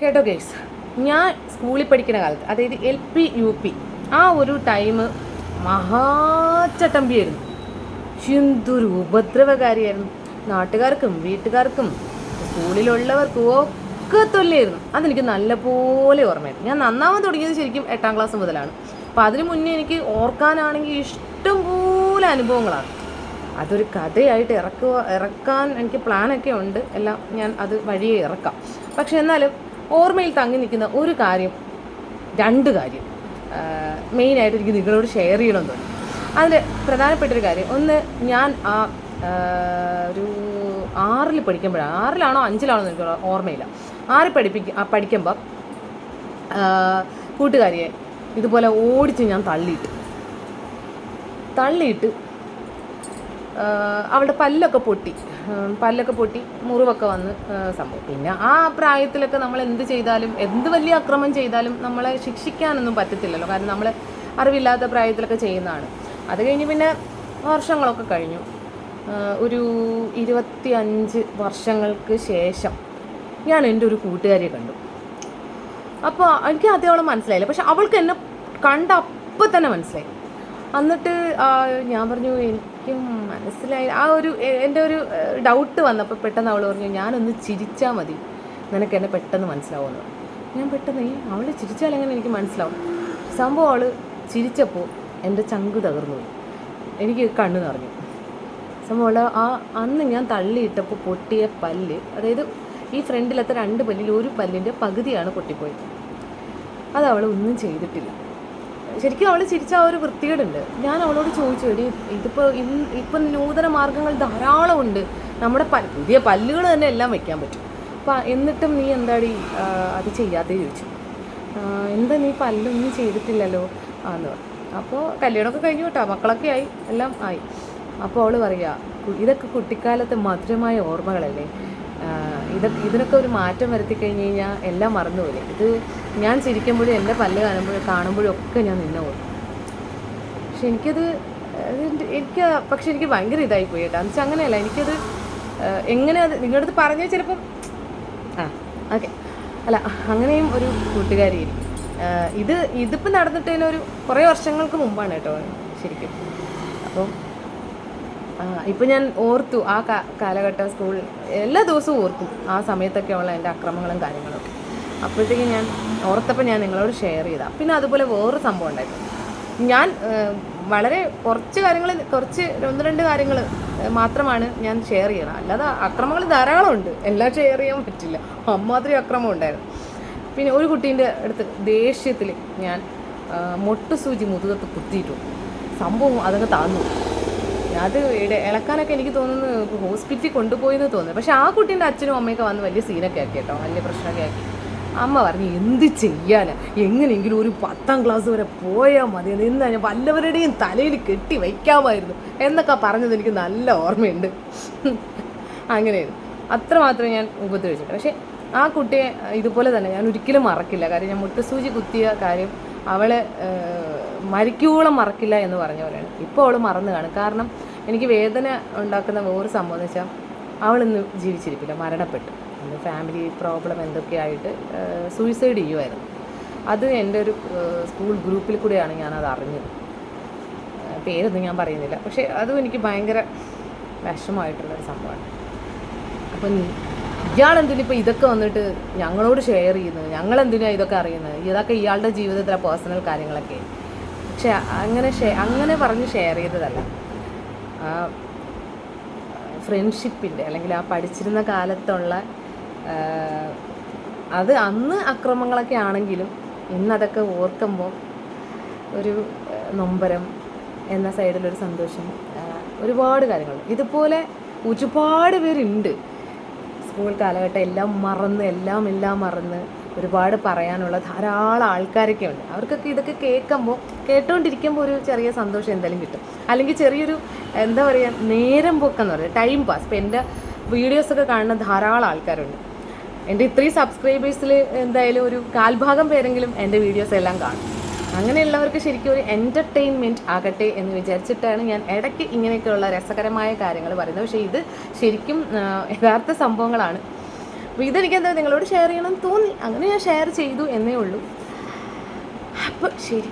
കേട്ടോ ഗേസ്, ഞാൻ സ്കൂളിൽ പഠിക്കുന്ന കാലത്ത്, അതായത് LP UP, ആ ഒരു ടൈം മഹാചട്ടമ്പിയായിരുന്നു. എന്തൊരു ഉപദ്രവകാരിയായിരുന്നു. നാട്ടുകാർക്കും വീട്ടുകാർക്കും സ്കൂളിലുള്ളവർക്കും ഒക്കെ തൊല്ലായിരുന്നു. അതെനിക്ക് നല്ലപോലെ ഓർമ്മയായിരുന്നു. ഞാൻ നന്നാവാൻ തുടങ്ങിയത് ശരിക്കും 8ാം ക്ലാസ് മുതലാണ്. അപ്പോൾ അതിന് മുന്നേ എനിക്ക് ഓർക്കാനാണെങ്കിൽ ഇഷ്ടംപോലെ അനുഭവങ്ങളാണ്. അതൊരു കഥയായിട്ട് ഇറക്കാൻ എനിക്ക് പ്ലാനൊക്കെ ഉണ്ട്. എല്ലാം ഞാൻ അത് വഴിയെ ഇറക്കാം. പക്ഷെ എന്നാലും ഓർമ്മയിൽ തങ്ങി നിൽക്കുന്ന ഒരു കാര്യം, 2 കാര്യം മെയിനായിട്ട് എനിക്ക് നിങ്ങളോട് ഷെയർ ചെയ്യണമെന്ന് തോന്നി. അതിൻ്റെ പ്രധാനപ്പെട്ടൊരു കാര്യം, ഒന്ന്, ഞാൻ ഒരു 6ൽ പഠിക്കുമ്പോഴാണ്, 6ലാണോ 5ലാണോ എനിക്ക് ഓർമ്മയില്ല. 6 പഠിക്കുമ്പോൾ കൂട്ടുകാരിയെ ഇതുപോലെ ഓടിച്ച് ഞാൻ തള്ളിയിട്ട് അവളുടെ പല്ലൊക്കെ പൊട്ടി മുറിവൊക്കെ വന്ന് സംഭവം. പിന്നെ ആ പ്രായത്തിലൊക്കെ നമ്മൾ എന്ത് ചെയ്താലും, എന്ത് വലിയ അക്രമം ചെയ്താലും നമ്മളെ ശിക്ഷിക്കാനൊന്നും പറ്റത്തില്ലല്ലോ. കാരണം നമ്മൾ അറിവില്ലാത്ത പ്രായത്തിലൊക്കെ ചെയ്യുന്നതാണ്. അത് കഴിഞ്ഞ് പിന്നെ വർഷങ്ങളൊക്കെ കഴിഞ്ഞു. ഒരു 25 വർഷങ്ങൾക്ക് ശേഷം ഞാൻ എൻ്റെ ഒരു കൂട്ടുകാരിയെ കണ്ടു. അപ്പോൾ എനിക്ക് ആദ്യം അവളെ മനസ്സിലായില്ല, പക്ഷെ അവൾക്ക് എന്നെ കണ്ട അപ്പം തന്നെ മനസ്സിലായി. എന്നിട്ട് ഞാൻ പറഞ്ഞു, എനിക്കും മനസ്സിലായി. ആ ഒരു എൻ്റെ ഒരു ഡൗട്ട് വന്നപ്പോൾ പെട്ടെന്ന് അവൾ പറഞ്ഞു, ഞാനൊന്ന് ചിരിച്ചാൽ മതി, നിനക്ക് എന്നെ പെട്ടെന്ന് മനസ്സിലാവുമെന്ന്. ഞാൻ പെട്ടെന്ന്, അവൾ ചിരിച്ചാൽ എങ്ങനെ എനിക്ക് മനസ്സിലാവും? സംഭവം അവൾ ചിരിച്ചപ്പോൾ എൻ്റെ ചങ്ക് തകർന്നു പോയി, എനിക്ക് കണ്ണ് നിറഞ്ഞു. സംഭവം അന്ന് ഞാൻ തള്ളിയിട്ടപ്പോൾ പൊട്ടിയ പല്ല്, അതായത് ഈ ഫ്രണ്ടിലത്തെ 2 പല്ലിൽ ഒരു പല്ലിൻ്റെ പകുതിയാണ് പൊട്ടിപ്പോയത്. അത് അവൾ ഒന്നും ചെയ്തിട്ടില്ല. ശരിക്കും അവൾ ചിരിച്ച ആ ഒരു വൃത്തികേടുണ്ട്. ഞാൻ അവളോട് ചോദിച്ചു, എടി ഇപ്പം നൂതന മാർഗ്ഗങ്ങൾ ധാരാളമുണ്ട്, നമ്മുടെ പുതിയ പല്ലുകൾ തന്നെ എല്ലാം വയ്ക്കാൻ പറ്റും. അപ്പം എന്നിട്ടും നീ എന്താടി അത് ചെയ്യാതെ ചോദിച്ചു. എന്താ നീ പല്ലൊന്നും ചെയ്തിട്ടില്ലല്ലോ എന്ന് പറഞ്ഞു. അപ്പോൾ കല്യാണമൊക്കെ കഴിഞ്ഞു കേട്ടോ, മക്കളൊക്കെ ആയി, എല്ലാം ആയി. അപ്പോൾ അവൾ പറയുക, ഇതൊക്കെ കുട്ടിക്കാലത്തെ മധുരമായ ഓർമ്മകളല്ലേ, ഇതിനൊക്കെ ഒരു മാറ്റം വരുത്തി കഴിഞ്ഞ് കഴിഞ്ഞാൽ എല്ലാം മറന്നുപോലെ. ഇത് ഞാൻ ചിരിക്കുമ്പോഴും എൻ്റെ പല്ല് കാണുമ്പോഴും ഒക്കെ ഞാൻ നിന്നെ ഓർക്കും. പക്ഷെ എനിക്ക് ഭയങ്കര ഇതായിപ്പോയി കേട്ടോ. എന്ന് വെച്ചാൽ അങ്ങനെയല്ല, എനിക്കത് എങ്ങനെ അത് നിങ്ങളുടെ അടുത്ത് പറഞ്ഞാൽ ചിലപ്പം ഓക്കെ അല്ല, അങ്ങനെയും ഒരു കൂട്ടുകാരിയായിരിക്കും. ഇതിപ്പോൾ നടന്നിട്ടതിനൊരു കുറേ വർഷങ്ങൾക്ക് മുമ്പാണ് കേട്ടോ ശരിക്കും. അപ്പം ഇപ്പം ഞാൻ ഓർത്തു ആ കാലഘട്ടം, സ്കൂൾ എല്ലാ ദിവസവും ഓർക്കും ആ സമയത്തൊക്കെ ഉള്ള എൻ്റെ അക്രമങ്ങളും കാര്യങ്ങളൊക്കെ. അപ്പോഴത്തേക്ക് ഞാൻ ഓർത്തപ്പോൾ ഞാൻ നിങ്ങളോട് ഷെയർ ചെയ്താൽ. പിന്നെ അതുപോലെ വേറൊരു സംഭവം ഉണ്ടായിരുന്നു. ഞാൻ വളരെ കുറച്ച് 1-2 കാര്യങ്ങൾ മാത്രമാണ് ഞാൻ ഷെയർ ചെയ്യണം. അല്ലാതെ അക്രമങ്ങൾ ധാരാളം ഉണ്ട്, എല്ലാം ഷെയർ ചെയ്യാൻ പറ്റില്ല. അമ്മാതിരി അക്രമം ഉണ്ടായിരുന്നു. പിന്നെ ഒരു കുട്ടീൻ്റെ അടുത്ത് ദേഷ്യത്തിൽ ഞാൻ മൊട്ടുസൂചി മുതുകത്ത് കുത്തിയിട്ടു. സംഭവം അതങ്ങ് താന്നു. അത് ഇളക്കാനൊക്കെ എനിക്ക് തോന്നുന്നു ഹോസ്പിറ്റലിൽ കൊണ്ടുപോയെന്ന് തോന്നുന്നു. പക്ഷെ ആ കുട്ടീൻ്റെ അച്ഛനും അമ്മയൊക്കെ വന്ന് വലിയ സീനൊക്കെ ആക്കി കേട്ടോ, വലിയ പ്രശ്നമൊക്കെ ആക്കി. അമ്മ പറഞ്ഞു, എന്ത് ചെയ്യാൻ, എങ്ങനെയെങ്കിലും ഒരു 10ാം ക്ലാസ് വരെ പോയാൽ മതി, എന്നാൽ ഞാൻ വല്ലവരുടെയും തലയിൽ കെട്ടി വയ്ക്കാമായിരുന്നു എന്നൊക്കെ പറഞ്ഞത് എനിക്ക് നല്ല ഓർമ്മയുണ്ട്. അങ്ങനെയായിരുന്നു. അത്രമാത്രം ഞാൻ ഉപദ്രവിച്ചിട്ടുണ്ട്. പക്ഷേ ആ കുട്ടിയെ ഇതുപോലെ തന്നെ ഞാൻ ഒരിക്കലും മറക്കില്ല. കാര്യം ഞാൻ മുട്ടസൂചി കുത്തിയ കാര്യം അവളെ മരിക്കോളം മറക്കില്ല എന്ന് പറഞ്ഞ പോലെയാണ്. ഇപ്പോൾ അവൾ മറന്നു കാണും. കാരണം എനിക്ക് വേദന ഉണ്ടാക്കുന്ന വേറൊരു സംഭവം എന്ന് വെച്ചാൽ, അവളിന്ന് ജീവിച്ചിരിപ്പില്ല, മരണപ്പെട്ടു. എൻ്റെ ഫാമിലി പ്രോബ്ലം എന്തൊക്കെയായിട്ട് സൂയിസൈഡ് ചെയ്യുമായിരുന്നു. അത് എൻ്റെ ഒരു സ്കൂൾ ഗ്രൂപ്പിൽ കൂടെയാണ് ഞാനത് അറിഞ്ഞത്. പേരൊന്നും ഞാൻ പറയുന്നില്ല. പക്ഷേ അതും എനിക്ക് ഭയങ്കര വിഷമമായിട്ടുള്ളൊരു സംഭവമാണ്. അപ്പം ഇയാളെന്തിനും ഇപ്പോൾ ഇതൊക്കെ വന്നിട്ട് ഞങ്ങളോട് ഷെയർ ചെയ്യുന്നത്, ഞങ്ങളെന്തിനാണ് ഇതൊക്കെ അറിയുന്നത്, ഇതൊക്കെ ഇയാളുടെ ജീവിതത്തിലെ പേഴ്സണൽ കാര്യങ്ങളൊക്കെ. പക്ഷെ അങ്ങനെ പറഞ്ഞ് ഷെയർ ചെയ്തതല്ല. ഫ്രണ്ട്ഷിപ്പിൻ്റെ അല്ലെങ്കിൽ ആ പഠിച്ചിരുന്ന കാലത്തുള്ള അത് അന്ന് അക്രമങ്ങളൊക്കെ ആണെങ്കിലും ഇന്നതൊക്കെ ഓർക്കുമ്പോൾ ഒരു നൊമ്പരം എന്ന സൈഡിലൊരു സന്തോഷം, ഒരുപാട് കാര്യങ്ങൾ. ഇതുപോലെ ഒരുപാട് പേരുണ്ട് സ്കൂൾ കാലഘട്ടം എല്ലാം മറന്ന് ഒരുപാട് പറയാനുള്ള ധാരാളം ആൾക്കാരൊക്കെ ഉണ്ട്. അവർക്കൊക്കെ ഇതൊക്കെ കേട്ടുകൊണ്ടിരിക്കുമ്പോൾ ഒരു ചെറിയ സന്തോഷം എന്തായാലും കിട്ടും. അല്ലെങ്കിൽ ചെറിയൊരു എന്താ പറയുക, നേരം പോക്കെന്ന് പറയുക, ടൈം പാസ്. ഇപ്പോൾ എൻ്റെ വീഡിയോസൊക്കെ കാണുന്ന ധാരാളം ആൾക്കാരുണ്ട്. എൻ്റെ ഇത്രയും സബ്സ്ക്രൈബേഴ്സിൽ എന്തായാലും ഒരു 1/4 പേരെങ്കിലും എൻ്റെ വീഡിയോസ് എല്ലാം കാണും. അങ്ങനെയുള്ളവർക്ക് ശരിക്കും ഒരു എൻ്റർടൈൻമെൻറ്റ് ആകട്ടെ എന്ന് വിചാരിച്ചിട്ടാണ് ഞാൻ ഇടയ്ക്ക് ഇങ്ങനെയൊക്കെയുള്ള രസകരമായ കാര്യങ്ങൾ പറയുന്നത്. പക്ഷേ ഇത് ശരിക്കും യഥാർത്ഥ സംഭവങ്ങളാണ്. അപ്പോൾ ഇതെനിക്കെന്താ നിങ്ങളോട് ഷെയർ ചെയ്യണമെന്ന് തോന്നി, അങ്ങനെ ഞാൻ ഷെയർ ചെയ്തു എന്നേ ഉള്ളൂ. അപ്പോൾ ശരി.